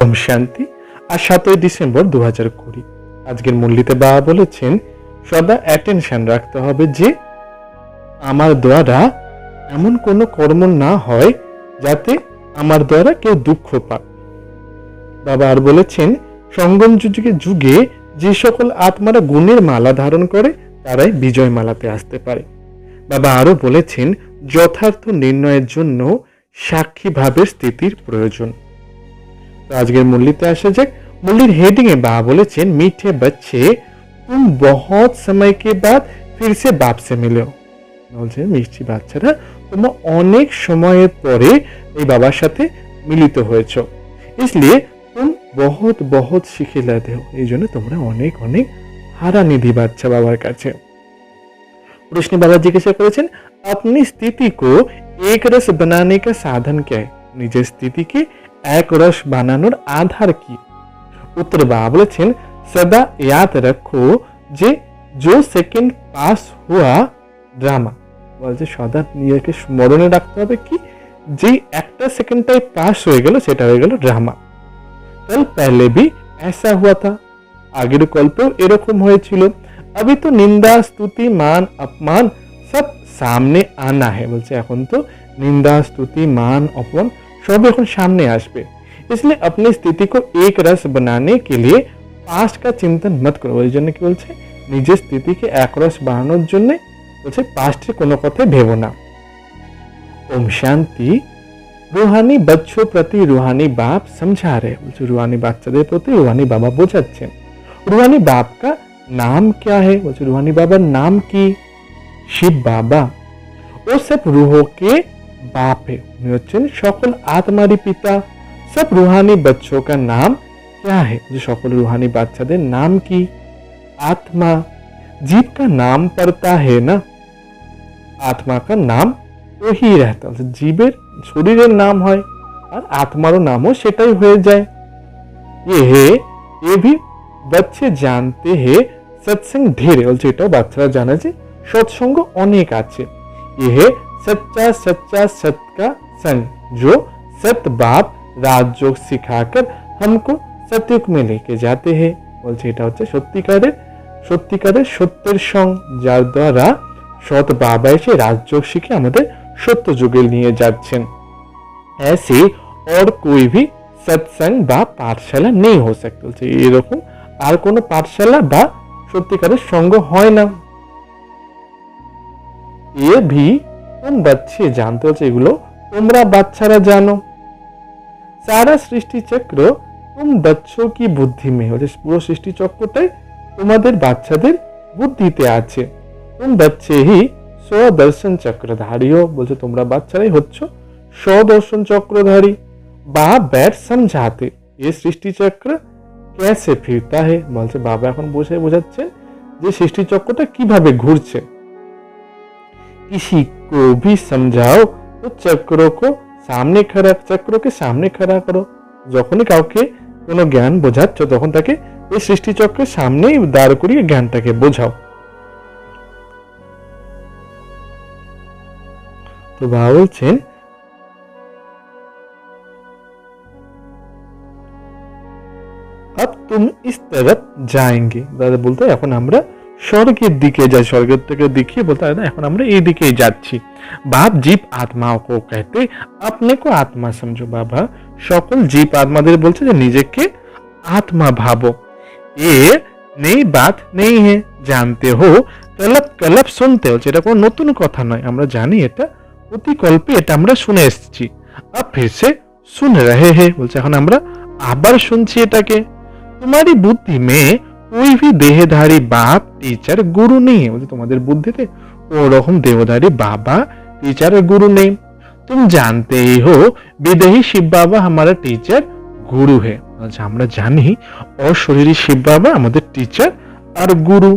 ওম শান্তি। আর 7ই ডিসেম্বর 2020। আজকের মুরলিতে বাবা বলেছেন সদা অ্যাটেনশন রাখতে হবে যে আমার দ্বারা এমন কোনো কর্ম না হয় যাতে আমার দ্বারা কেউ দুঃখ পায়। বাবা আর বলেছেন সঙ্গম যুগে যে সকল আত্মারা গুণের মালা ধারণ করে তারাই বিজয় মালাতে আসতে পারে। বাবা আরো বলেছেন যথার্থ নির্ণয়ের জন্য সাক্ষী ভাবের স্থিতির প্রয়োজন। তো আজকের মুরলিতে আসা যাক। মুরলির হেডিং এ বাবা বলেছেন मीठे बच्चे तुम बहुत समय के बाद फिर से बाप से मिले हो। বলছে মিষ্টি বাচ্চারা তোমরা অনেক সময়ের পরে এই বাবার সাথে মিলিত হয়েছো, इसलिए तुम बहुत बहुत सीखे लाते हो। এই জন্য তোমরা অনেক অনেক হারানিধি বাচ্চা বাবার কাছে। प्रश्न बाबा जिज्ञासा করেছেন अपनी स्थिति को एक रस बनाने का साधन क्या है? নিজের স্থিতিকে এক রস বানানোর আধার কি? उत्तर बाबा বলেছেন सदा याद रखो যে जो सेकंड पास हुआ ड्रामा। বলছে সদা নিজেকে স্মরণে রাখতে হবে কি যে একটা সেকেন্ডটাই পাস হয়ে গেল সেটা হয়ে গেল ড্রামা। कल पहले भी ऐसा हुआ था। আগের কল্পেও এরকম হয়েছিল। अभी तो निंदा स्तुति मान अपमान सब सामने आना है। বলছে এখন তো निंदा स्तुति मान अपमान सब এখন সামনে আসবে। इसलिए अपनी स्थिति को एक रस बनाने के लिए पास्ट का चिंतन मत करो। ওই জন্য কি বলছে নিজের স্থিতিকে এক রস বানানোর জন্য বলছে পাস্টের কোনো কথা ভেবো না। ओम शांति। रूहानी बच्चों प्रति रूहानी बाप समझा रहे। বলছে रूहानी বাচ্চাদের প্রতি रूहानी बाबा বোঝাচ্ছেন। रूहानी बाप का नाम क्या है? বলছে रूहानी बाबा नाम की शिव बाबा। वो सब रूहों के बाप है। उन्हें হচ্ছেন সকল আত্মারই পিতা। सब रूहानी बच्चों का नाम क्या है? जो সকল रूहानी বাচ্চাদের নাম কি? आत्मा। जीव का नाम पड़ता है ना, आत्मा का नाम वही रहता है। जीवेर शरीरेर नाम হয় আর আত্মারও নামও সেটাই হয়ে যায়। ये भी बच्चे जानते हैं सत्संग ढेर। বলছে এটাও বাচ্চারা জানে যে সৎসঙ্গ অনেক আছে। यह सच्चा सच्चा सत का संग जो सत बाप राजयोग सिखाकर हमको सतयुग में लेके जाते हैं। বলছে এটা হচ্ছে সত্যিকারের সত্যের সঙ্গ যার দ্বারা সৎ বাবা এসে রাজযোগ শিখে আমাদের সত্য যুগে নিয়ে যাচ্ছেন। ऐसे और कोई भी सत्संग বা পাঠশালা নেই हो सकता। বলছে এরকম আর কোনো পাঠশালা বা সত্যিকারের সঙ্গ হয় না। ये भी तुम बच्चे जानते हो। এগুলো তোমরা বাচ্চারা জানো। सारा सृष्टि चक्र तुम बच्चों की बुद्धि में हो। পুরো সৃষ্টি চক্রটাই তোমাদের বাচ্চাদের বুদ্ধিতে আছে। तुम बच्चे ही स्वदर्शन चक्रधारी हो। বলছে তোমরা বাচ্চারাই হচ্ছ स्वदर्शन चक्रधारी। बाप बैठ समझाते ये सृष्टि चक्र कैसे फिरता है। বলছে বাবা এখন বসে বোঝাচ্ছেন যে সৃষ্টি চক্রটা কিভাবে ঘুরছে। किसी को भी समझाओ तो चक्रों को सामने खड़ा चक्रों के सामने खड़ा करो। যখনই কাউকে কোনো জ্ঞান বোঝাচ্ছ তখন তাকে এই সৃষ্টি চক্রের সামনেই দাঁড় করিয়ে জ্ঞানটাকে বোঝাও। তো বাবা বলছেন अब तुम इस तरफ जाएंगे। দাদা বলতে এখন আমরা স্বর্গের দিকে যাই। স্বর্গের থেকে দেখিয়ে বলতে এখন আমরা এই দিকেই যাচ্ছি। बाप जीव आत्माओं को कहते अपने को आत्मा समझो। बाबा সকল জীব আত্মাদের বলছে যে নিজেকে आत्मा भावो। ये नई बात नहीं है, जानते हो कलप कलप सुनते हो। এটা কোনো নতুন কথা নয়, আমরা জানি এটা অতি কল্পে এটা আমরা শুনে এসেছি। अब फिर से सुन रहे हैं। বলছে এখন আমরা আবার শুনছি এটাকে। तुम्हारी बुद्धि में कोई भी देहधारी बाप टीचर गुरु नहीं है। বলছে তোমাদের বুদ্ধিতে ওরকম দেহধারী বাবা टीचर गुरु नहीं। तुम जानते ही हो विदेही शिव बाबा हमारा टीचर गुरु है। আচ্ছা আমরা জানি অশরীরী শিব বাবা আমাদের টিচার আর গুরু।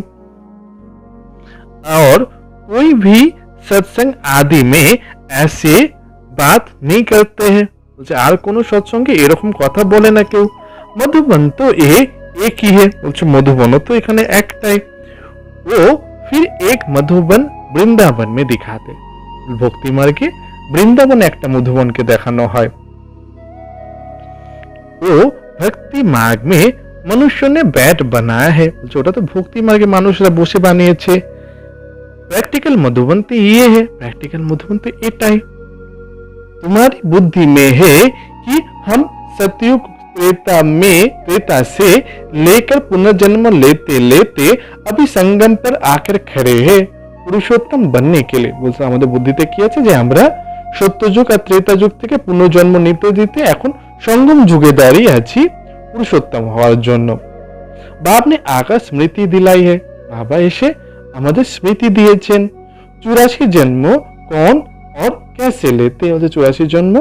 और कोई भी सत्संग आदि में ऐसे बात नहीं करते हैं। বলছে আর কোনো সৎসঙ্গে এরকম কথা বলে না কেউ। মধুবন তো एक ही है। বলছে মধুবনও তো এখানে একটাই। ও फिर एक मधुबन वृंदावन में दिखाते। ভক্তি মার্গে বৃন্দাবনে একটা মধুবনকে দেখানো হয়। ও ভক্তি মার্গ মে মনুষ্য নে ব্যাট বানায়া है। ওটা তো ভক্তি মার্গে মানুষরা বসে বানিয়েছে। प्रैक्टिकल मधुबंती ये है, प्रैक्टिकल मधुबंती एटाई। तुम्हारी बुद्धि में है कि हम सतयुग त्रेता से लेकर पुनर्जन्म लेते लेते अभी संगम पर आकर खड़े हैं पुरुषोत्तम बनने के लिए। বলছে আমাদের বুদ্ধিতে কি আছে যে আমরা সত্যযুগ আর ত্রেতা যুগ থেকে পুনর্জন্ম নিতে দিতে এখন সঙ্গম যুগে দাঁড়িয়ে আছি পুরুষোত্তম হওয়ার জন্য। बाप ने आकर स्मृति दिलाई है, बाबा এসে আমাদের স্মৃতি দিয়েছেন। 84 জন্ম कौन और कैसे लेते हैं, 84 জন্ম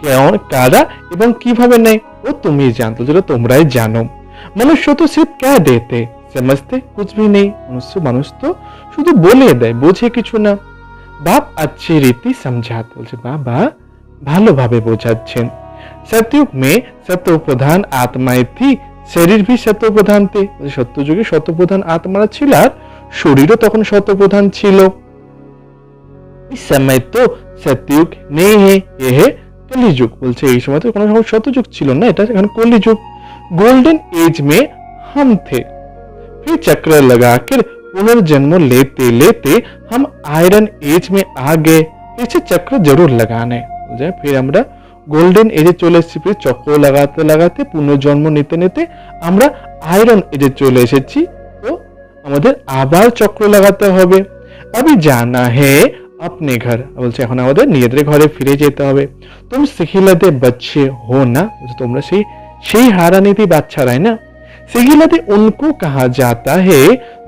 কেন কারা এবং কিভাবে নেয় ও তুমি জানতো, যেটা তোমরাই জানো। মনুষ্য তো সির্ফ क्या देते समझते कुछ भी नहीं, মানুষ তো শুধু বলে দেয়, বোঝে কিছু না। বাপ अच्छी रीति समझाते, বলছে বাবা ভালোভাবে বোঝাচ্ছেন। सतयुग में सत्व प्रधान आत्माएं थी, শরীর ভি সত্য প্রধান थे, সত্যযুগে সত্য প্রধান আত্মারা ছিল আর শরীরও তখন সত্য প্রধান ছিল। इस समय तो सतयुग नहीं है, ये है कलिजुग। বলছে এই সময় তো কোনো সত্যযুগ ছিল না, এটা এখন কলিযুগ। गोल्डन एज में हम थे, फिर चक्र लगाकर पुनर्जन्म लेते लेते हम आयरन एज में आ गए। इसे चक्र जरूर लगाना है, फिर আমরা গোল্ডেন এজে চলে এসেছি, ফির চক্র লাগাতে লাগাতে পুনর্জন্ম নিতে নিতে আমরা আয়রন এজে চলে এসেছি, তো আমাদের আবার চক্র লাগাতে হবে। अभी जाना है अपने घर, বলছে এখন আমাদের নিজেদের ঘরে ফিরে যেতে হবে। तुम सिखिलते बच्चे हो ना, তোমরা সেই হারানিতি বাচ্চারাই না। सिखिलते उनको कहा जाता है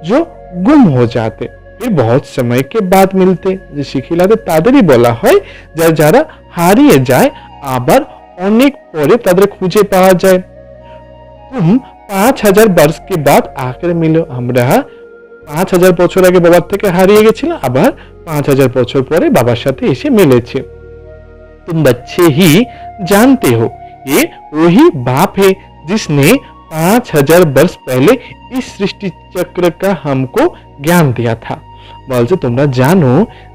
जो गुम हो जाते फिर बहुत समय के बाद मिलते। যে সিখিলাতে তাদেরই বলা হয় যারা হারিয়ে যায় আবার অনেক পরে তাদের খুঁজে পাওয়া যায়। तुम 5000 वर्ष के बाद आकर मिलो, আমরা 5000 বছর আগে বাবার থেকে হারিয়ে গেছিলাম, আবার 5000 বছর পরে বাবার সাথে এসে মিলেছে। तुम बच्चे ही जानते हो ये वही बाप है जिसने 5000 वर्ष पहले इस सृष्टि चक्र का हमको ज्ञान दिया था। বলছে তোমরা জানো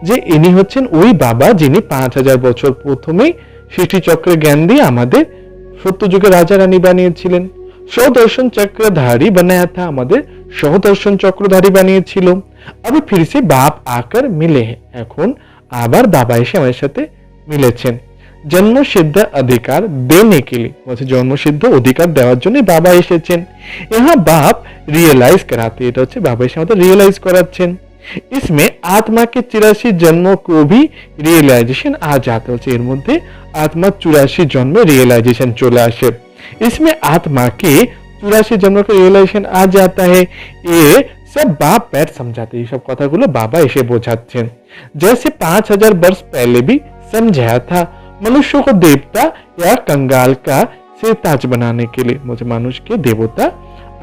যে ইনি হচ্ছেন ওই বাবা যিনি 5000 বছর প্রথমেই সৃষ্টি চক্রের জ্ঞান দিয়ে আমাদের সত্যযুগের রাজা রানী বানিয়েছিলেন। সদর্শন চক্রধারী বানায়া था, আমাদের সহদর্শন চক্রধারী বানিয়েছিল। अभी फिर से बाप आकर मिले हैं, এখন আবার বাবা এসে আমাদের সাথে মিলেছেন। জন্ম সিদ্ধ অধিকার দেনে के लिए, বলছে জন্ম সিদ্ধ অধিকার দেওয়ার জন্য বাবা এসেছেন। यहाँ बाप रियलाइज कराते, এটা হচ্ছে বাবা এসে আমাদের রিয়েলাইজ করাচ্ছেন। इसमें आत्मा के 84 जन्मों को भी रियलाइजेशन आ जाते, হচ্ছে এর মধ্যে आत्मा 84 जन्मे रियलाइजेशन चले आसे। इसमें आत्मा के 84 जन्मों का रियलाइजेशन आ जाता है। ये सब बाप बैठ समझाते, ये सब কথাগুলো বাবা এসে বোঝাচ্ছেন। जैसे 5000 वर्ष पहले भी समझाया था मनुष्य को देवता या कंगाल का सिर ताज बनाने के लिए, मुझे मनुष्य के देवता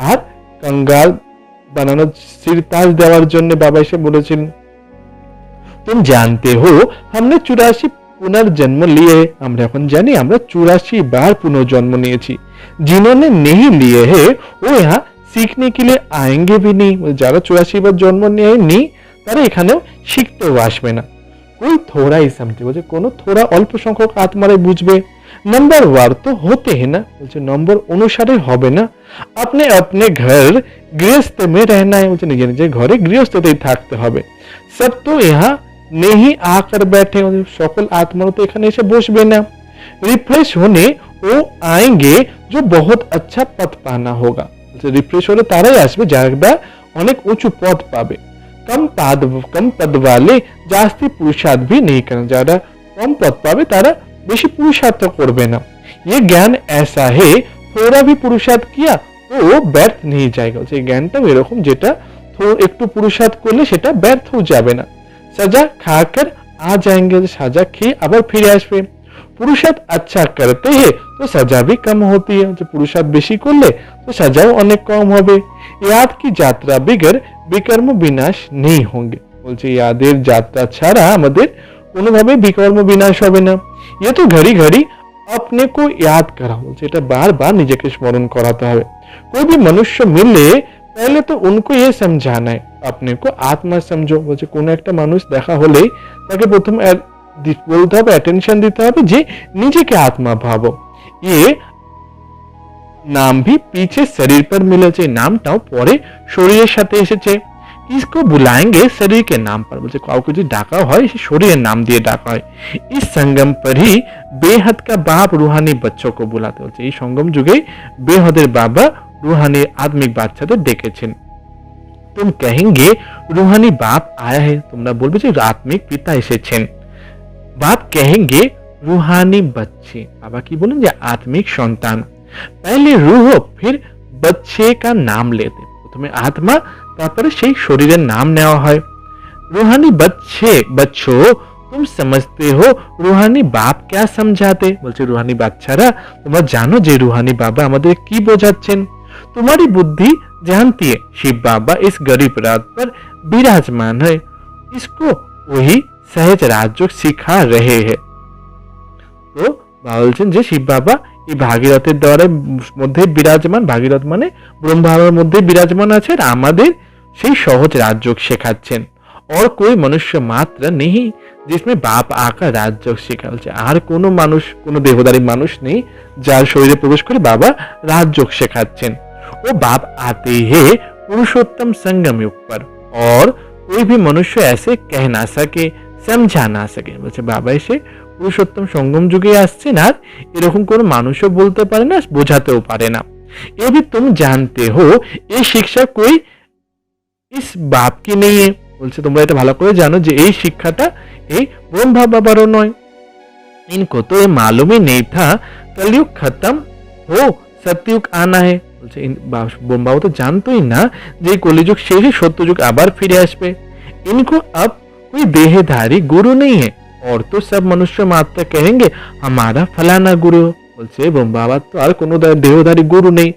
আর कंगाल বানানোর सिर ताज দেওয়ার জন্য বাবা এসে বলেছেন। तुम जानते हो हमने 84 पुनर्जन्म लिए, আমরা এখন জানি আমরা 84 বার পুনর্জন্ম নিয়েছি। जिन्होंने नहीं लिए है वो यहाँ सीखने के लिए आएंगे भी नहीं, যারা 84 বার জন্ম নেয়নি তারা এখানেও শিখতেও আসবে না। कोई थोड़ा ही समझे, বলছে কোনো থোড়া অল্প সংখ্যক আত্মারাই বুঝবে। नंबर वार तो होते हैं ना, বলছে নম্বর অনুসারে হবে না। अपने अपने घर गृहस्थ में रहना है, বলছে নিজের নিজের ঘরে গৃহস্থতেই থাকতে হবে। सब तो यहाँ नहीं आकर बैठे, সকল আত্মারা তো এখানে এসে বসবে না। रिफ्रेश होने वो आएंगे जो बहुत अच्छा पद पाना होगा, বলছে রিফ্রেশ হলে তারাই আসবে যারা অনেক উঁচু পদ পাবে। कम पद वाले जास्ती पुरुषार्थ भी नहीं करना, যারা কম পদ পাবে তারা বেশি পুরুষার্থ করবে না। ये ज्ञान ऐसा है थोड़ा भी पुरुषार्थ किया तो ব্যর্থ नहीं जाएगा, এই জ্ঞানটা এরকম যেটা একটু পুরুষার্থ করলে সেটা ব্যর্থ যাবে না। सजा खाकर आ जाएंगे, সাজা খেয়ে আবার ফিরে আসবে। पुरुषार्थ अच्छा करते हैं तो सजा भी कम होती है, जो पुरुषार्थ বেশি করলে তো সাজাও অনেক কম হবে। याद की यात्रा बिगर বিকর্ম বিনাশ নেই होंगे, বলছে ইয়াদের যাত্রা ছাড়া আমাদের কোনোভাবে বিকর্ম বিনাশ হবে না। ये तो घड़ी घड़ी अपने को याद करा, বলছে এটা বারবার নিজেকে স্মরণ করাতে হবে। कोई भी मनुष्य मिले पहले तो उनको ये समझाना है अपने को आत्मा समझो, বলছে কোনো একটা মানুষ দেখা হলেই তাকে প্রথম বলতে হবে, অ্যাটেনশন দিতে হবে যে নিজেকে আত্মা ভাবো। ये নাম ভি পিছে শরীর পর মিলেছে, নামটাও পরে শরীরের সাথে এসেছে। किसको बुलाएंगे शरीर के नाम पर, বলছে কাউকে যদি ডাকা হয় সে শরীরের নাম দিয়ে ডাকা হয়। इस संगम पर ही बेहद का बाप रूहानी बच्चों को बुलाते, বলছে এই সঙ্গম যুগেই বেহদের বাবা रूहानी आत्मिक বাচ্চাদের ডেকেছেন। तुम कहेंगे रूहानी बाप आया है, তোমরা বলবে যে আত্মিক পিতা এসেছেন। बाप कहेंगे रूहानी बच्चे, বাবা কি বলেন যে আত্মিক সন্তান। पहले रूह फिर बच्चे का नाम लेते, প্রথমে আত্মা তারপরে সেই শরীরের নাম নেওয়া হয়। रूहानी बच्चे बच्चों तुम समझते हो रूहानी बाप क्या समझाते, বলছে রুহানি বাচ্চারা তোমরা জানো যে রুহানি বাবা আমাদের কি বোঝাচ্ছেন। तुम्हारी बुद्धि जानती है शिव बाबा इस गरीब रात पर विराजमान है, इसको वही सहज राजयोग सिखा रहे हैं। তো বাবা বলছেন যে শিব বাবা এই ভাগীরথের দ্বারা মধ্যে বিরাজমান, ভাগীরথ মানে ব্রহ্মার মধ্যে বিরাজমান আছে আর আমাদের সেই সহজ রাজযোগ শেখাচ্ছেন। और कोई मनुष्य मात्र नहीं जिसमें बाप आकर राजयोग শেখা, বলছে আর কোনো মানুষ, কোনো দেহধারী মানুষ নেই যার শরীরে প্রবেশ করে বাবা রাজযোগ শেখাচ্ছেন। वो बाप आते ही पुरुषोत्तम संगम युग पर, और कोई भी मनुष्य ऐसे कह ना सके समझा ना सके, বলছে বাবা এসে পুরুষোত্তম সঙ্গম যুগে আসছেন আর এরকম কোনো মানুষও বলতে পারে না, বোঝাতেও পারে না। ये भी तुम जानते हो ये शिक्षा कोई इस बाप की नहीं है, বলছে তোমরা এটা ভালো করে জানো যে এই শিক্ষাটা এই ব্রহ্মা বাবারও নয়। इनको तो ये मालूम ही नहीं था कलयुग खत्म हो सतयुग आना है, বলছে ব্রহ্মাও তো জানতোই না যে কলিযুগ শেষে সত্যযুগ আবার ফিরে আসবে। इनको अब कोई देहधारी गुरु नहीं है और तो सब मनुष्य मात्र कहेंगे हमारा फलाना गुरु, বলছে ব্রহ্মাবার তো আর কোনো দেহধারী গুরু নেই,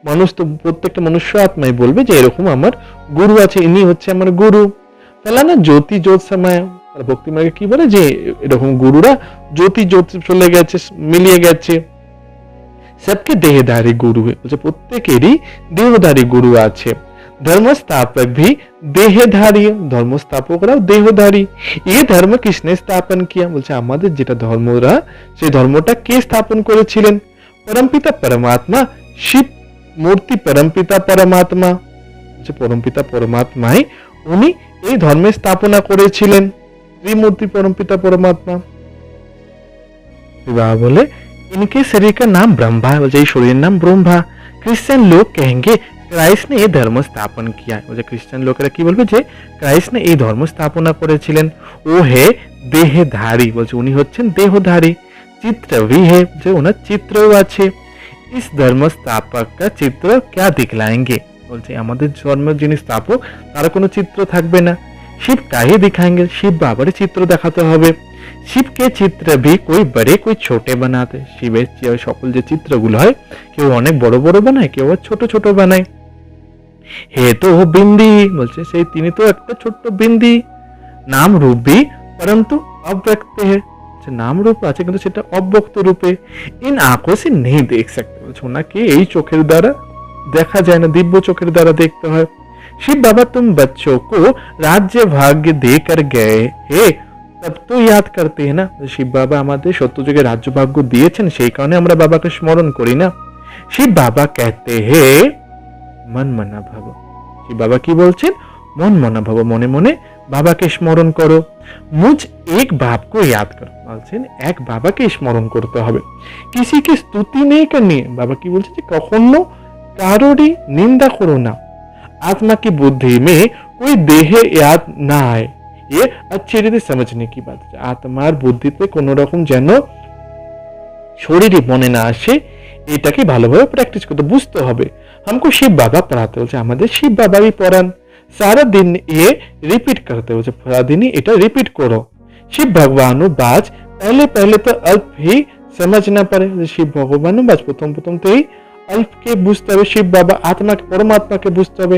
মানুষ তো প্রত্যেকটা মনুষ্য আত্মাই বলবে যে এরকম আমার গুরু আছে, ইনি হচ্ছে আমার গুরু। ফেলানা জ্যোতি জ্যোত সময়, ভক্তি মার্গে কি বলে যে এরকম গুরুরা জ্যোতি জ্যোত চলে গেছে, মিলিয়ে গেছে। सबके देहधारी गुरु है, বলছে প্রত্যেকেরই দেহধারী গুরু আছে। धर्म स्थापक भी देहधारी, धर्म स्थापकরাও দেহধারী। ये धर्म किसने स्थापन किया, বলছে আমাদের যেটা ধর্মরা সেই ধর্মটা কে স্থাপন করেছিলেন। परमपिता परमात्मा शिव मूर्ति परमपिता परमात्मा, বলছে পরমপিতা পরমাত্মাই উনি এই ধর্মের স্থাপনা করেছিলেন, ত্রিমূর্তি পরমপিতা পরমাত্মা। বিবাহ বলে इनके शरीर का नाम ब्रह्मा है, बोलते शरीर नाम ब्रह्मा। क्रिश्चियन लोग कहेंगे क्राइस्ट ने ये धर्म स्थापन किया, बोलते क्रिश्चियन लोकेरा কি বলবে যে ক্রাইস্ট ने এই ধর্ম স্থাপনা করেছিলেন। ও হে দেহধারী, বলছে উনি হচ্ছেন দেহধারী। চিত্র भी है, যে ওনার চিত্রও আছে। इस धर्म स्थापक का चित्र क्या दिखलाएंगे, বলছে আমাদের ধর্মের যিনি স্থাপক তার কোনো চিত্র থাকবে না। শিব কাহে दिखाएंगे, শিব বাবার চিত্র দেখাতে হবে। শিব কে চিত্র ভি কোই বড়ে কোই ছোটে বানাতে, শিবের সকল যে চিত্রগুলো হয় কেউ অনেক বড় বড় বানায়, কেউ ছোট ছোট বানায়। হে তো বিন্দি, বলছে সেই তিনি তো একটা ছোট্ট বিন্দি। নাম রূপ ভি পরন্তু অব্যক্ত হে, নাম রূপ আছে কিন্তু সেটা অব্যক্ত রূপে। ইন আঁখোं से नहीं देख सकते, বলছে ওনাকে এই চোখের দ্বারা দেখা যায় না, দিব্য চোখের দ্বারা দেখতে হয়। শিব বাবা तुम बच्चों को राज्य भाग्य देकर गए हे तब तो याद करते हैं ना, শিব বাবা আমাদের সত্যযুগে রাজ্য ভাগ্য দিয়েছেন সেই কারণে আমরা বাবাকে স্মরণ করি না। শিব বাবা कहते हैं मन मना भाव, শিব বাবা কি বলছেন মন মনা ভাব, মনে মনে বাবাকে স্মরণ করো। মুঝ এক বাপ को याद करो, বলছেন এক বাবাকে স্মরণ করতে হবে। किसी की स्तुति नहीं करनी, বাবা কি বলছেন যে কখনো কারোরই নিন্দা করো না। आत्मा की बुद्धि में कोई देह याद ना आए, ये अच्छी रीति समझने की बात है। आत्मार বুদ্ধিতে কোনো রকম যেন শরীরই মনে না আসে, এটাকে ভালোভাবে প্র্যাকটিস করতে বুঝতে হবে। हमको शिव बाबा पढ़ाते, বলছে আমাদের শিব বাবাই পড়ান। सारा दिन ये रिपीट करते, বলছে সারা দিনই এটা রিপিট করো। शिव भगवानु बाज पहले पहले तो अल्प ही समझ ना पड़े, শিব ভগবানু বাজ প্রথম প্রথম তো এই अल्पके বুঝতে হবে, শিব বাবা আত্মাকে পরমাত্মাকে বুঝতে হবে।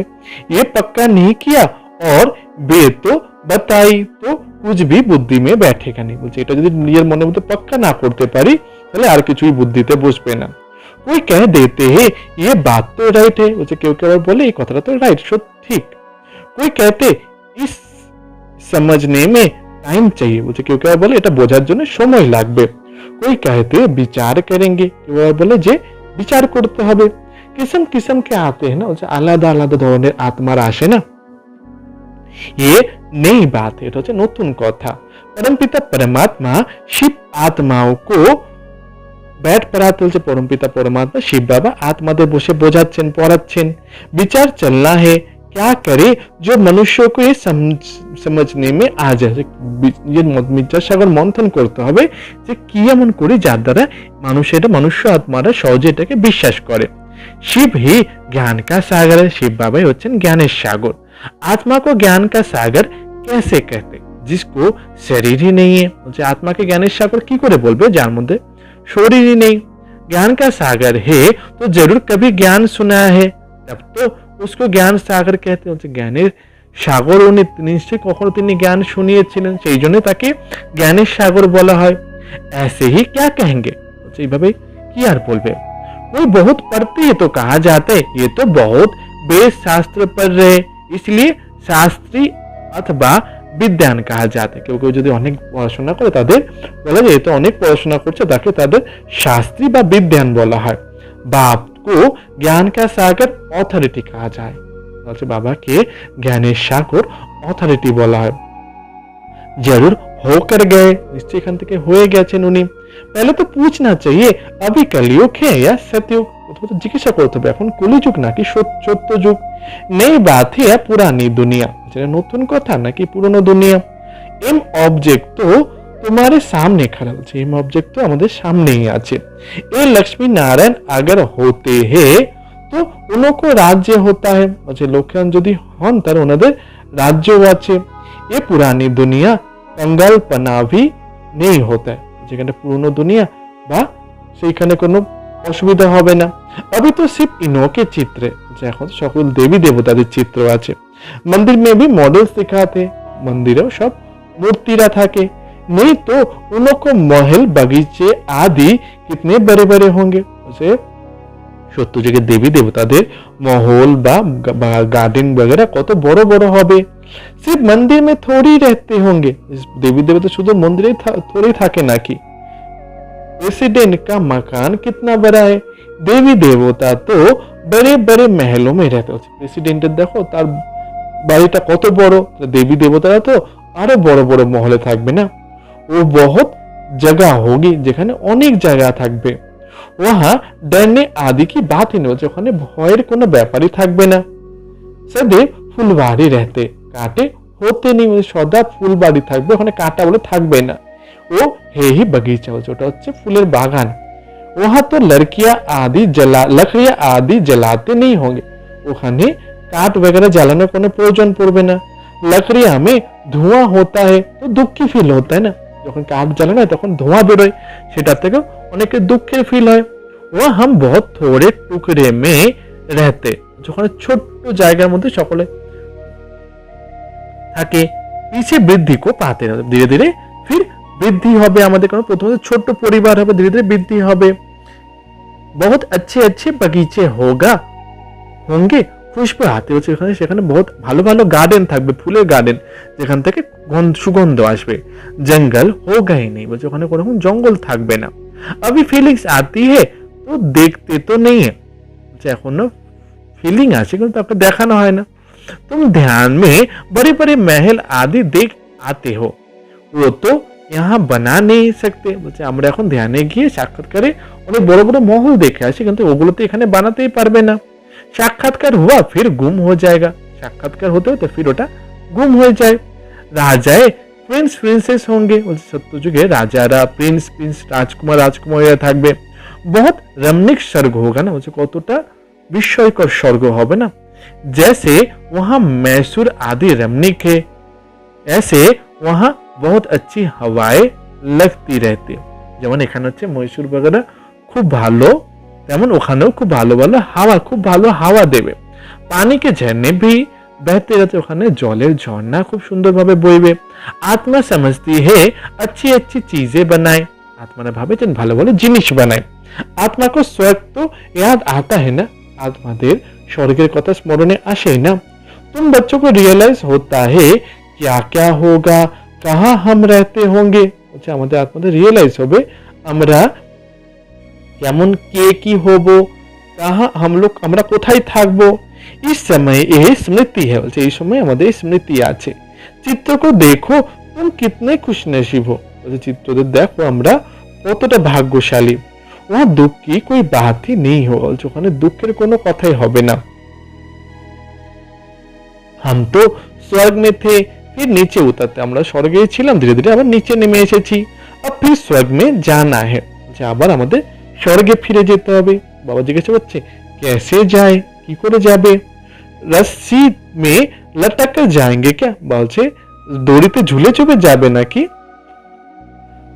ये पक्का नहीं किया और बे तो बताई तो कुछ भी बुद्धि में बैठेगा नहीं, বলছে এটা যদি নিজের মনের মধ্যে পাক্কা না করতে পারি তাহলে আর কিছুই বুদ্ধিতে বসবে না। कोई कह देते हैं ये बात तो राइट है, বলছে কেউ কেউ বলে এই কথাটা তো রাইট ঠিক। कोई कहते इस समझने में टाइम चाहिए, বলছে কেউ কেউ বলে এটা বোঝার জন্য সময় লাগবে। कोई कहते विचार करेंगे, কেউ বলে যে বিচার করতে হবে। কিসম কিসম কে আতে हैं ना, আলাদা আলাদা ধরনের আত্মার আসে না, ये नई बात है, এটা হচ্ছে নতুন কথা। परमपिता परमात्मा शिव आत्माओं को बैठ पढ़ाते হচ্ছে परमपिता परमात्मा शिव बाबा आत्माদের বসে বোঝাচ্ছেন, পড়াচ্ছেন। বিচার चलना है, क्या करे जो मनुष्यों को ये समझने में आ जाए, ये বিচার মন্থন করতে হবে যে কি এমন করে যার দ্বারা মানুষেরা মনুষ্য আত্মারা সহজে এটাকে বিশ্বাস করে। शिव ही ज्ञान का सागर है, शिव बाबा হচ্ছেন জ্ঞানের সাগর। आत्मा को ज्ञान का सागर कैसे कहते, जिसको शरीर ही नहीं है, আত্মাকে জ্ঞানের সাগর কি করে বলবে যার মধ্যে शरीर ही नहीं। ज्ञान का सागर है तो जरूर कभी ज्ञान सुना है, तब तो उसको ज्ञान सागर कहते हैं। জ্ঞানের সাগর উনি নিশ্চয়ই কখনো তিনি জ্ঞান শুনিয়েছিলেন, সেই জন্য তাকে জ্ঞানের সাগর বলা হয়। ऐसे ही क्या कहेंगे, এইভাবে কি আর বলবে। कोई बहुत पढ़ते है तो कहा जाता है ये तो बहुत बेद शास्त्र पढ़ रहे, इसलिए शास्त्री अथवा বিদ্যান কাহা যাতে। কেউ কেউ যদি অনেক পড়াশোনা করে তাদের বলা যায় তো অনেক পড়াশোনা করছে, তাকে তাদের শাস্ত্রী বা বিদ্যান বলা হয়। বাপ को ज्ञान का सागर অথরিটি कहा যায়, বলছে বাবাকে জ্ঞানের সাগর অথরিটি বলা হয়। जरूर होकर गए, निश्चय এখান থেকে হয়ে গেছেন উনি। पहले तो पूछना चाहिए अभी कलयुग है या सतयुग, तो জিজ্ঞাসা করতে হবে এখন কলিযুগ নাকি সত্য যুগ। नई बात है या पुरानी दुनिया, যেটা নতুন কথা নাকি পুরনো দুনিয়া। এম অবজেক্ট তো तुम्हारे सामने खड़ा है, एम ऑब्जेक्ट तो আমাদের সামনেই আছে। ये लक्ष्मी नारायण अगर होते हैं तो उनको राज्य होता है, লক্ষ্মণ যদি হন তার ওনাদের রাজ্যও আছে। ये पुरानी दुनिया कंगालपना भी नहीं होता है, যেখানে পুরনো দুনিয়া বা সেইখানে কোনো অসুবিধা হবে না। अभी तो सिर्फ इनके चित्र, এখন সকল দেবী দেবতাদের চিত্র আছে। मंदिर में भी मॉडल्स दिखाते, मंदिरेও সব মূর্তিরা থাকে। नहीं तो उनको महल बगीचे आदि कितने बड़े बड़े होंगे, সত্য যুগে দেবী দেবতাদের মহল বা গার্ডেন वगैरह কত বড় বড় হবে। सिर्फ मंदिर में थोड़ी रहते होंगे, देवी देवता শুধু মন্দিরে थोड़ी থাকে নাকি। प्रेसिडेंट का मकान कितना बड़ा है, देवी देवता तो बड़े बड़े महलों में रहते হচ্ছে। প্রেসিডেন্টের দেখো তার বাড়িটা কত বড়, দেবী দেবতারা তো আরো বড় বড় মহলে থাকবে না। ও বহুত জায়গা होगी, যেখানে অনেক জায়গা থাকবে। वहां डरने आदि की बात ही नहीं, ওখানে ভয়ের কোনো ব্যাপারই থাকবে না। সदैव ফুলবাড়ি रहते, কাঁটে হতে নেই, সদা ফুলবাড়ি থাকবে, ওখানে কাঁটা বলে থাকবে না। ও হে হি বাগিচা, ওটা হচ্ছে ফুলের বাগান। वहां तो लड़कियां आदि जलाते नहीं होंगे, ওখানে কাঠ वगैरह জ্বালানোর কোনো প্রয়োজন পড়বে না। लकड़ियां में धुआं होता है तो दुखी फील होता है ना, যখন কাঠ জ্বালানো হয় তখন ধোঁয়া বেরোয়, সেটা থেকে অনেকের দুঃখের ফিল হয়। वो हम बहुत थोड़े टुकड़े में रहते, যখন ছোট্ট জায়গার মধ্যে সকলে থাকে। পিছে বৃদ্ধি কো পাতে, ধীরে ধীরে ফির বৃদ্ধি হবে আমাদের, কারণ প্রথমে ছোট্ট পরিবার হবে, ধীরে ধীরে বৃদ্ধি হবে। बहुत अच्छे अच्छे बगीचे होंगे, খুশবু হাতে হচ্ছে সেখানে বহুত ভালো ভালো গার্ডেন থাকবে, ফুলের গার্ডেন, যেখান থেকে সুগন্ধ আসবে। জঙ্গল হোগা হি নেই, বলছে ওখানে কোনো জঙ্গল থাকবে না। अभी फीलिंग्स आती है तो देखते तो नहीं है, এখনো ফিলিং আছে কিন্তু আপনাকে দেখানো হয় না। तुम ध्यान में बड़े बड़े महल आदि देख आते हो, वो तो यहाँ बना नहीं सकते, বলছে আমরা এখন ধ্যানে গিয়ে সাক্ষাৎকারে অনেক বড় বড় মহল দেখে আসি, কিন্তু ওগুলো তো এখানে বানাতেই পারবে না। साक्षात्कार हुआ फिर गुम हो जाएगा, साक्षात्कार होते होते फिर ওটা गुम हो जाए। राजाए प्रिंस प्रिंसेस होंगे, সত্য যুগে রাজারা প্রিন্স রাজকুমার রাজকুমারীরা থাকবে। बहुत रमणीक स्वर्ग होगा ना, কতটা বিস্ময়কর স্বর্গ হবে না। जैसे वहां मैसूर आदि रमणीक है, ऐसे वहां बहुत अच्छी हवाएं लगती रहती, যেমন এখানে হচ্ছে মহীশূর বগেরা খুব ভালো, তেমন ওখানেও খুব ভালো ভালো হাওয়া দেবে। পানি কে ঝরনে भी बहते रहते, ওখানে জলের ঝর্ণা খুব সুন্দরভাবে বইবে। আত্মা समझती है अच्छी अच्छी चीजें बनाए, আত্মারা ভাবে যেন ভালো ভালো জিনিস বানায়। আত্মা को स्वर्ग तो याद आता है ना, আত্মাদের স্বর্গের কথা স্মরণে আসে না। तुम बच्चों को रियलाइज होता है क्या क्या होगा, कहाँ हम रहते होंगे, আমাদের আত্মাদের রিয়েলাইজ হবে আমরা কেমন কে কি হব, কাহা আমরা কোথায় থাকবো। इस समय ये स्मृति है, বলছে এই সময় আমাদের স্মৃতি আছে। চিত্র को देखो तुम कितने खुशनसीब हो, বলছে চিত্রদের দেখো আমরা কতটা ভাগ্যশালী। वहाँ दुख की कोई बात ही नहीं हो, বলছে ওখানে দুঃখের কোনো কথাই হবে না। हम तो स्वर्ग में थे फिर नीचे उतरते, আমরা স্বর্গে ছিলাম ধীরে ধীরে আবার নিচে নেমে এসেছি। अब फिर स्वर्ग में जाना है, বলছে আবার আমাদের স্বর্গে ফিরে যেতে হবে। বাবা জিজ্ঞাসা করছে कैसे जाए, কি করে যাবে। रस्सी में लटक कर जाएंगे क्या, বলছে দড়িতে ঝুলে চুপে যাবে নাকি।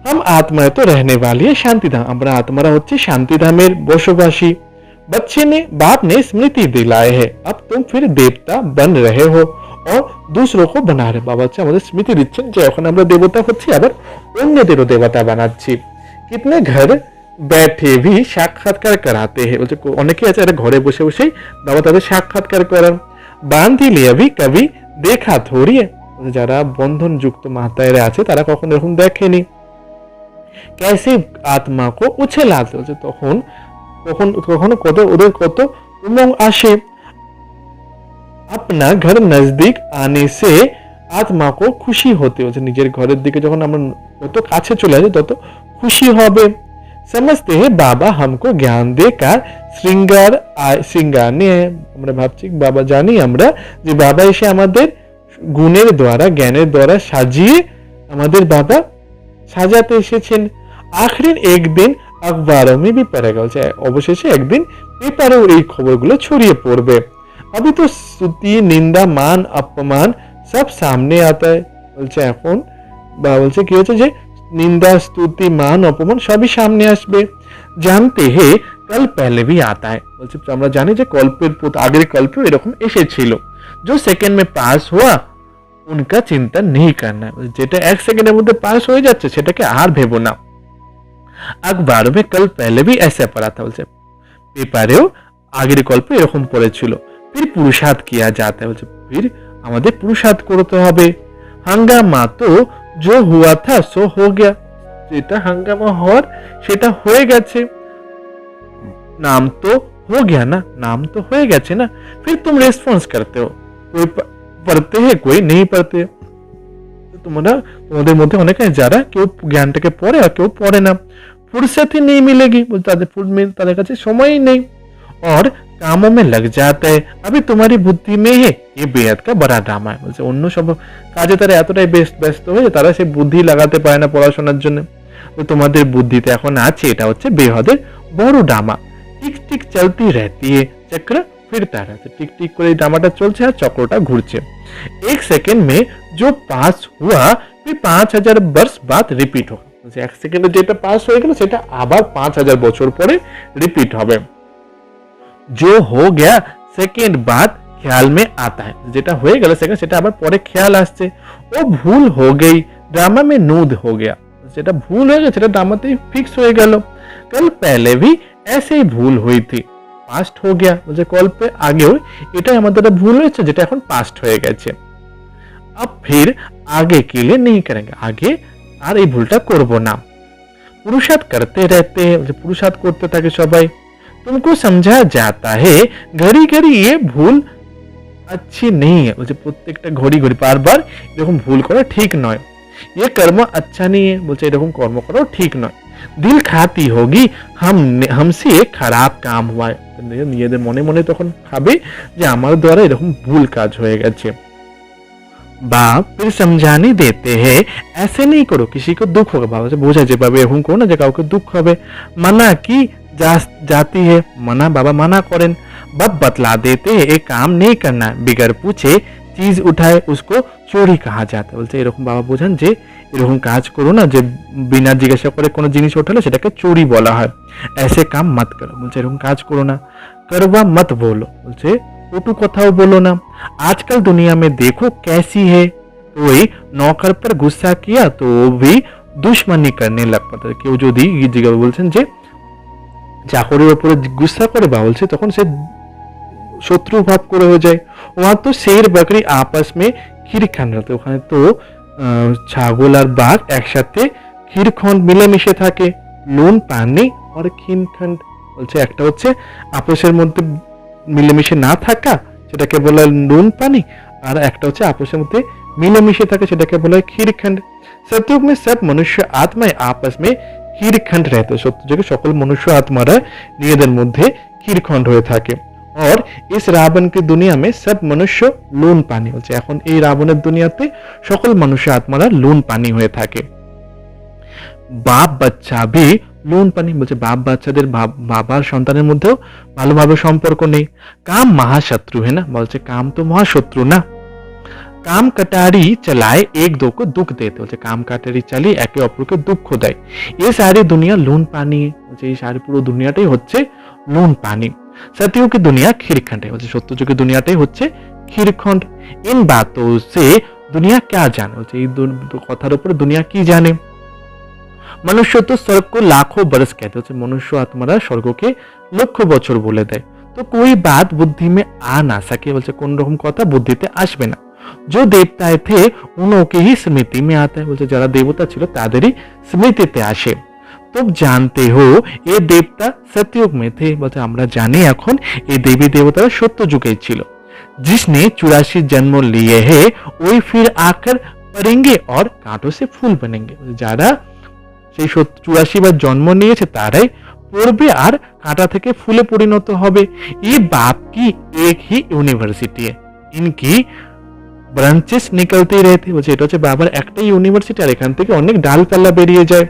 हम आत्माएं तो रहने वाली है शांति धाम, আমরা আত্মারা হচ্ছে শান্তি ধামের বসবাসী। बच्चे ने बाप ने स्मृति दिलाए है, अब तुम फिर देवता बन रहे हो और दूसरों को बना रहे। বাবা হচ্ছে আমাদের স্মৃতি দিচ্ছেন যে এখন আমরা দেবতা হচ্ছি আবার অন্যদেরও দেবতা বানাচ্ছি। कितने घर बैठे भी साक्षात्कार कराते हैं, বলছে অনেকে আছে এরা ঘরে বসে বসেই বাবা তাদের সাক্ষাৎকার করান। বান্ধ লিয়া भी कभी देखा थोड़ी है, যারা বন্ধন যুক্ত মাতায়েরা আছে তারা কখনো এরকম দেখেনি। कैसे आत्मा को उछलाते, বলছে তখন তখন কখনো কত ওদের কত উমঙ্গ আসে। अपना घर नजदीक आने से आत्मा को खुशी होती, বলছে নিজের ঘরের দিকে যখন আমরা যত কাছে চলে আসি তত খুশি হবে। समझते हैं बाबा हमको ज्ञान देकर श्रृंगारने, আমরা ভাবছি বাবা জানি আমরা যে বাবা এসে আমাদের গুণের দ্বারা জ্ঞানের দ্বারা সাজিয়ে আমাদের বাবা সাজাতে এসেছেন। আখরিন একদিন अखबारों में भी पड़ेगा, বলছে অবশেষে একদিন পেপারেও এই খবরগুলো ছড়িয়ে পড়বে। अभी तो स्तुति निंदा मान अपमान सब सामने आता है, বলছে এখন বা বলছে কি হচ্ছে যে নিন্দা स्तुति मान अपमान সবই সামনে আসবে। জানতে হে কাল पहले भी आता है, বলছে আমরা জানি যে কল্পের আগের কল্পেও এরকম এসেছিল। जो सेकंड में पास हुआ उनका चिंता नहीं करना, যেটা এক সেকেন্ডের মধ্যে পাস হয়ে যাচ্ছে সেটাকে আর ভেবো না। अखबारों में कल पहले भी ऐसा पढ़ा था, বলছে পেপারেও আগের গল্প এরকম পড়েছিল। फिर पुरुषार्थ किया जाता है, বলছে फिर আমাদের পুরুষার্থ করতে হবে। হাঙ্গামা তো जो हुआ था सो हो गया, যেটা হাঙ্গামা হওয়ার সেটা হয়ে গেছে। नाम तो हो गया ना, नाम तो হয়ে গেছে না। फिर तुम रेस्पॉन्स करते हो, कोई पढ़ते हैं कोई नहीं पढ़ते। তোমরা তোমাদের মধ্যে অনেকে যারা কেউ জ্ঞানটাকে পড়ে আর কেউ পড়ে না। फुर्सत ही नहीं मिलेगी, তাদের কাছে সময়ই নেই। और कामों में लग जाता है, अभी तुम्हारी बुद्धि में है ये बेहद का बड़ा ड्रामा है, বলছে অন্য সব কাজে তারা এতটাই ব্যস্ত হয়ে তারা সে বুদ্ধি লাগাতে পারে না পড়াশোনার জন্য। তো তোমাদের বুদ্ধিতে এখন আছে এটা হচ্ছে বেহদের বড় ড্রামা। টিক টিক চলতি रहती है, চক্র ফিরতা रहता, টিক টিক করে এই ড্রামাটা চলছে আর চক্রটা ঘুরছে। एक सेकंड में जो पास हुआ फिर 5000 वर्ष बाद रिपीट होगा, এক সেকেন্ডে যেটা পাস হয়ে গেল সেটা আবার 5000 বছর পরে রিপিট হবে। जो हो गया सेकंड बाद ख्याल में आता है, যেটা হয়ে গেল সেকেন্ড সেটা আবার পরে খেয়াল আসছে। ও ভুল हो गई ड्रामा में नूद हो गया, যেটা ভুল হয়ে গেছে সেটা ড্রামাতেই ফিক্স হয়ে গেল। कल पहले भी ऐसे ही भूल हुई थी, पास्ट हो गया, বলছে কল্পে আগেও এটাই আমাদের ভুল হয়েছে যেটা এখন পাস্ট হয়ে গেছে। अब फिर आगे के लिए नहीं करेंगे, आगे আর এই ভুলটা করব না। পুরুষার্থ করতে रहते हैं, পুরুষার্থ করতে থাকে সবাই। तुमको समझा जाता है घड़ी घड़ी ये भूल अच्छी नहीं है, বলছে প্রত্যেকটা ঘড়ি ঘড়ি বারবার এরকম ভুল করা ঠিক নয়। ये कर्म अच्छा नहीं है, বলছে এরকম কর্ম করাও ঠিক নয়। दिल खाती होगी हमसे एक খারাপ কাম हुआ है, নিজেদের মনে মনে তখন ভাবে যে আমার দ্বারা এরকম ভুল কাজ হয়ে গেছে। बाप फिर समझाने देते हैं ऐसे नहीं करो किसी को दुख होगा, बाबा से বোঝায় যেভাবে এরকম করো না যে কাউকে দুঃখ হবে। মানা কি जाती है, मना बाबा मना करें। बब बतला देते हैं एक काम नहीं करना, बिगर पूछे चीज उठाए उसको चोरी कहा जाता है, বলছে এরকম বাবা বোঝান যে এরকম কাজ করো না যে বিনা জিজ্ঞাসা করে কোনো জিনিস ওঠালে সেটাকে চুরি বলা হয়। ऐसे काम मत करो, বলছে এরকম কাজ করো না। करवा मत बोलो, বলছে কটু কথাও বলো না। आजकल दुनिया में देखो कैसी है, कोई नौकर पर गुस्सा किया तो वो भी दुश्मनी करने लग पड़ता है, কেউ যদি জিজ্ঞাসা বলছেন যে চাকরের উপরে গুসা করে বা বলছে তখন সে শত্রু ভাব করে হয়ে যায়। ওয়া তো শের বকরি আপস মে ক্ষীর খান রাতে, ওখানে তো ছাগল আর বাঘ একসাথে ক্ষীর খন মিলেমিশে থাকে। নুন পানি और खिनखंड বলছে একটা হচ্ছে আপসের মধ্যে মিলেমিশে না থাকা, সেটাকে বলা হয় নুন পানি, আর একটা হচ্ছে আপসের মধ্যে মিলেমিশে থাকে, সেটাকে বলা হয় खीरखंड। सतयुग में सब मनुष्य आत्माएं आपस में खीरखंड रहते, সত্যযুগে সকল মনুষ্য আত্মারা নিজেদের মধ্যে ক্ষীরখণ্ড হয়ে থাকে। और इस रावण की दुनिया में सब मनुष्य लून पानी হচ্ছে, এখন এই রাবণের দুনিয়াতে সকল মনুষ্য আত্মারা লুন পানি হয়ে থাকে। বাপ বাচ্চা ভি লুন পানি বলছে, বাপ বাচ্চাদের বাবার সন্তানের মধ্যেও ভালোভাবে সম্পর্ক নেই। কাম মহাশত্রু है ना, বলছে কাম তো মহাশত্রু না। কাম কাটারি চালায় এক দো को दुख देते, বলছে কাম কাটারি চালিয়ে একে অপরকে দুঃখ দেয়। এই সারি দুনিয়া লুন পানি, বলছে এই সারি পুরো দুনিয়াটাই হচ্ছে লুন পানি। सतयुग की दुनिया खीरखंड है, বলছে সত্যযুগের দুনিয়াটাই হচ্ছে खीरखंड। इन बातों से दुनिया क्या जाने, বলছে এই কথার উপরে দুনিয়া কি জানে। মনুষ্য তো স্বর্গ को लाखों बरस कहते, হচ্ছে মনুষ্য আত্মারা স্বর্গকে লক্ষ বছর বলে দেয়। তো कोई बात बुद्धि में आ ना सके, বলছে কোন রকম কথা বুদ্ধিতে আসবে না। जो देवताएं थे उनके ही स्मृति में आता है, বলছে যারা দেবতা ছিল তাদেরই স্মৃতিতে আসে। तुम जानते हो ये देवता सतयुग में थे, বলছে আমরা জানি এখন এই দেবী দেবতারা সত্য যুগে ছিল। जिसने 84 जन्म लिए हैं वही फिर आकर पड़ेंगे और कांटों से फूल बनेंगे, যারা সেই 84 বার জন্ম নিয়েছে তারাই পড়বে আর কাঁটা থেকে ফুলে পরিণত হবে। ये बाप की एक ही यूनिवर्सिटी है, इनकी ব্রাঞ্চেস निकलते रहते, বলছে এটা হচ্ছে বাবার একটাই ইউনিভার্সিটি আর এখান থেকে অনেক ডালপালা বেরিয়ে যায়।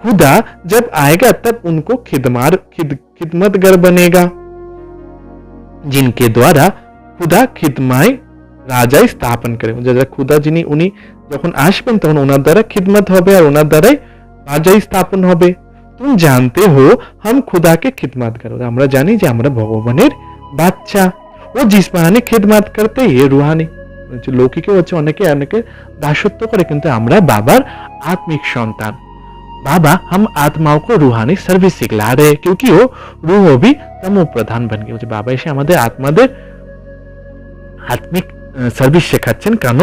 खुदा जब आएगा तब उनको खिदमतगर बनेगा, जिनके द्वारा खुदा खिदमाए রাজাই স্থাপন করে, যারা খুদা যিনি উনি যখন আসবেন তখন ওনার দ্বারা খিদমত হবে আর ওনার দ্বারাই রাজাই স্থাপন হবে। তুমি জানতে হো हम खुदा के खिदमत करो, আমরা জানি যে আমরা ভগবানের বাচ্চা। ও জিসমানি খিদমত করতে ये रूहानी, লৌকিকে হচ্ছে অনেকে অনেকে দাসত্ব করে, কিন্তু আমরা বাবার আত্মিক সন্তান। बाबा हम आत्माओं को रूहानी सर्विस सिखला रहे, क्योंकि वो रूह भी तमो प्रधान बन गए, बाबा এসে আমাদের আত্মাদের আত্মিক সার্ভিস শেখাচ্ছেন, কেন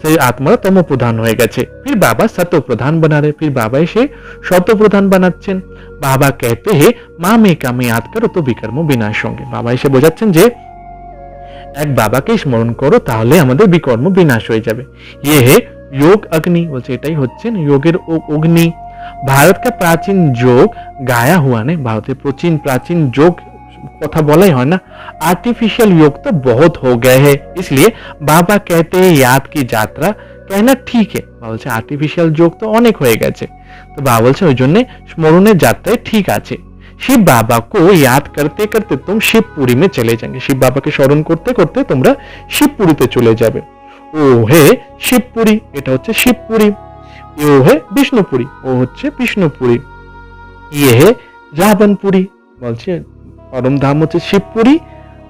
সেই আত্মারা তম প্রধান হয়ে গেছে। फिर बाबा सतो प्रधान बना रहे, फिर बाबा এসে শত প্রধান বানাচ্ছেন। बाबा कहते हैं माँ में का में याद करो तो विकर्म विनाश होंगे, বাবা এসে বোঝাচ্ছেন যে এক বাবাকে স্মরণ করো তাহলে আমাদের বিকর্ম বিনাশ হয়ে যাবে। ये है योग अग्नि, বলছে এটাই হচ্ছেন যোগের অগ্নি। भारत का प्राचीन योग गाया हुआ ने, भारतीय प्राचीन योग কথা বলাই হয় না, आर्टिफिशियल योग तो बहुत हो गए हैं, इसलिए बाबा कहते हैं याद की यात्रा कहना ठीक है, বলছে आर्टिफिशियल योग तो অনেক হয়ে গেছে, তো বাবা বলছে ওই জন্য স্মরণের যাত্রায় ঠিক আছে। शिव बाबा को याद करते करते तुम शिवपुरी में चले जाएंगे, शिव बाबा के স্মরণ করতে করতে তোমরা শিবপুরীতে চলে যাবে। ও হে শিবপুরী, এটা হচ্ছে শিবপুরী। ও হে বিষ্ণুপুরী, ও হচ্ছে বিষ্ণুপুরী। ইয়ে হে রাবণপুরী, বলছে পরম ধাম হচ্ছে শিবপুরী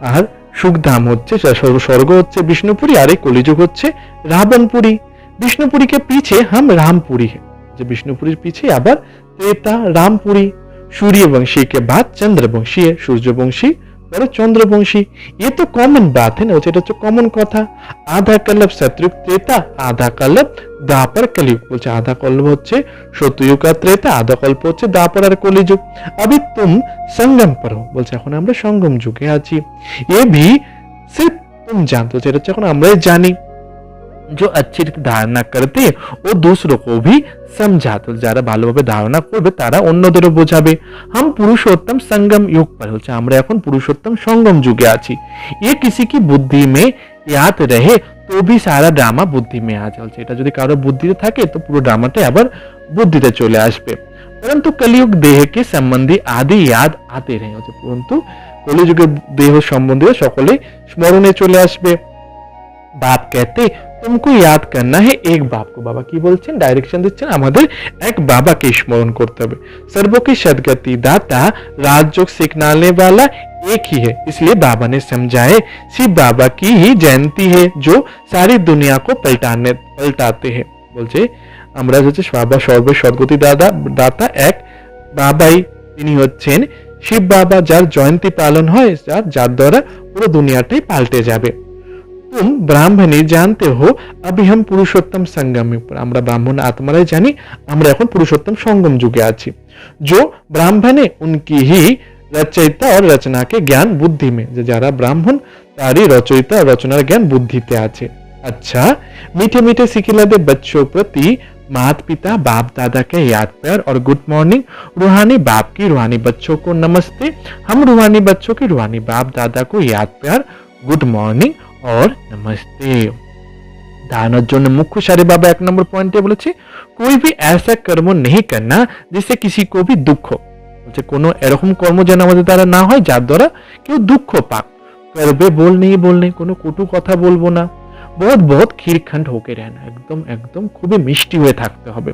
আর সুখধাম হচ্ছে স্বর্গ হচ্ছে বিষ্ণুপুরী আর এই কলিযুগ হচ্ছে রাবণপুরী। বিষ্ণুপুরীকে পিছে হাম রামপুরী है, যে বিষ্ণুপুরীর পিছে আবার त्रेता रामपुरी। सूर्यवंशी के बाद चंद्रवंशी है, सूर्यवंशी और चंद्रवंशी। ये तो कॉमन बात है ना, এটা হচ্ছে কমন কথা। আধা কল্প সতযুগ ত্রেতা, আধা কল্প দ্বাপর কলিযুগ, বলছে আধা কল্প হচ্ছে সত্যযুগ আর ত্রেতা, আধা কল্প হচ্ছে দ্বাপর আর কলিযুগ। अभी तुम संगम पर हो, বলছে এখন আমরা সঙ্গম যুগে আছি। ये भी सिर्फ तुम जानते हो, এটা হচ্ছে এখন আমরাই জানি। जो अच्छी धारणा करते ও दूसरों को भी समझाते, যারা ভালোভাবে ধারণা করবে তারা অন্যদেরও বোঝাবে। हम पुरुषोत्तम संगम युग पर, হচ্ছে আমরা এখন পুরুষোত্তম সঙ্গম যুগে আছি। ये किसी की बुद्धि में याद रहे तो भी सारा ड्रामा बुद्धि में आ जाए, এটা যদি কারো বুদ্ধিতে থাকে তো পুরো ড্রামাটাই আবার বুদ্ধিতে চলে আসবে। परंतु कलियुग देह के संबंधी आदि याद आते रहे, परंतु কলিযুগের দেহ সম্বন্ধীয় সকলে স্মরণে চলে আসবে। बाप कहते तुमको याद करना है एक बाप को, बाबा की बोलছেন डायरेक्शन দিচ্ছেন আমাদের এক বাবাকে স্মরণ করতে হবে। सर्वो की सदगति दाता राजयोग सिखलाने वाला एक ही है, इसलिए बाबा ने समझाए शिव बाबा की ही जयंती है जो सारी दुनिया को पलटाते हैं, বলছে আমরা হচ্ছে বাবা সর্বের সদ্গতি দাতা এক বাবাই, তিনি হচ্ছেন শিব বাবা যার জয়ন্তী পালন হয়, যার দ্বারা পুরো দুনিয়াটাই পাল্টে যাবে। तुम ब्राह्मणी जानते हो अभी हम पुरुषोत्तम संगम ऊपर, আমরা ব্রাহ্মণ আত্মারাই জানি আমরা এখন পুরুষোত্তম সঙ্গম যুগে আছি। जो ब्राह्मणे उनकी ही रचयिता और रचना के ज्ञान बुद्धि में, যে যারা ব্রাহ্মণ তারই রচয়িতা রচনার জ্ঞান বুদ্ধিতে আছে। अच्छा, मीठे मीठे सिकिलदे बच्चों प्रति माता पिता बाप दादा के याद प्यार और गुड मॉर्निंग, रूहानी बाप की रूहानी बच्चों को नमस्ते, हम रूहानी बच्चों की रूहानी बाप दादा को याद प्यार, गुड मॉर्निंग और नमस्ते। ধারণার জন্য মুখ্য সারি বাবা 1 নম্বর পয়েন্টে বলেছে कोई भी ऐसा कर्म नहीं करना जिससे किसी को भी दुख हो, বলছে কোনো এরকম কর্ম যেন আমাদের দ্বারা না হয় যার দ্বারা কেউ দুঃখ পাক। করবে बोल नहीं बोलने, কোনো কটু কথা বলবো না। बहुत बहुत खीरखंड होके रहना, একদম একদম খুবই মিষ্টি হয়ে থাকতে হবে।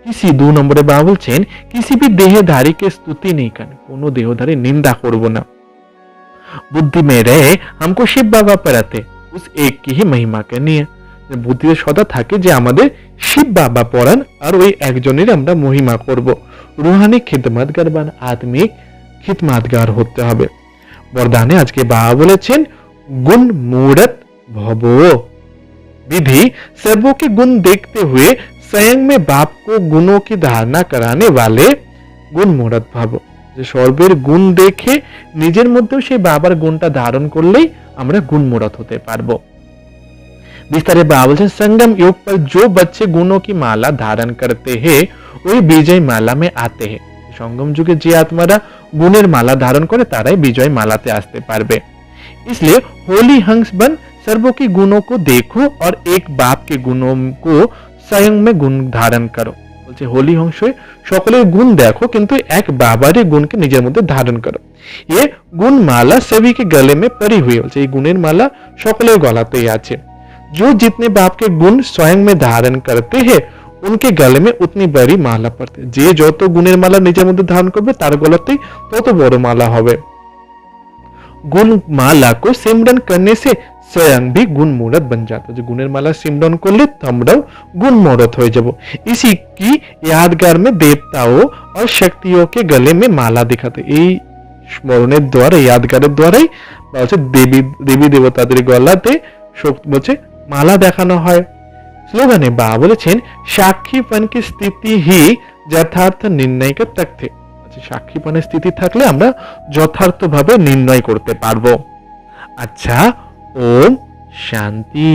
किसी 2 নম্বরে বাবা বলছেন किसी भी देहधारी के स्तुति नहीं करना, কোনো দেহধারী নিন্দা করব না। बुद्धि में रहे हमको शिव बाबा पढ़ाते उस एक की ही महिमा करनी है, বুদ্ধিতে সদা থাকে যে আমাদের শিব বাবা পড়ান আর ওই একজনের আমরা মহিমা করব। রুহানি খিদমতগার বান, আত্মিক খিদমতগার হতে হবে। বরদানে আজকে বাবা বলেছেন गुण मूढ़त भव, विधि सर्वों के गुण देखते हुए स्वयं में बाप को गुणों की धारणा कराने वाले गुण मूढ़त भव, যে সর্বের গুণ দেখে নিজের মধ্যেও সেই বাবার গুণটা ধারণ করলেই আমরা গুণ मूढ़त হতে পারবো। विस्तारे बाबा से संगम योग पर जो बच्चे गुणों की माला धारण करते हैं वही विजय माला में आते हैं। संगम जुगे जे आत्मारा गुणेर माला धारण करे ताराई विजय मालाते आसते पारबे। इसलिए होली हंस बन सर्वों के गुणों को देखो और एक बाप के गुणों को स्वयं में गुण धारण करो। বলছে হোলি হংস হয়ে সকলের গুণ দেখো কিন্তু এক বাবারই গুণকে নিজের মধ্যে ধারণ করো। ये गुण माला सभी के गले में पड़ी हुई है, বলছে এই গুণের মালা সকলের গলাতেই আছে। जो जितने बाप के गुण स्वयं में धारण करते हैं उनके गले में उतनी बड़ी माला पड़ती है। যে যত গুণের মালা নিজের মধ্যে ধারণ করবে তার গলাতেই তত বড় মালা হবে। गुण माला को सिमरन करने से स्वयं भी गुण मूढ़त बन जाता है। जो गुणेर माला सिमरन करले আমরাও गुण मूढ़त हो जाबो। इसी की यादगार में देवताओं और शक्तियों के गले में माला दिखाते, এই স্মরণের দ্বারা यादगारेर দ্বারাই বলছে দেবী দেবী দেবতাদের গলাতে বলছে माला देखानो है। स्लोगाने बाबा বলেছেন সাক্ষীপন की स्थिति ही যথার্থ নির্ণয় का तथ्य, সাক্ষীপনের স্থিতি থাকলে আমরা যথার্থভাবে নির্ণয় করতে পারবো। আচ্ছা, ওম শান্তি।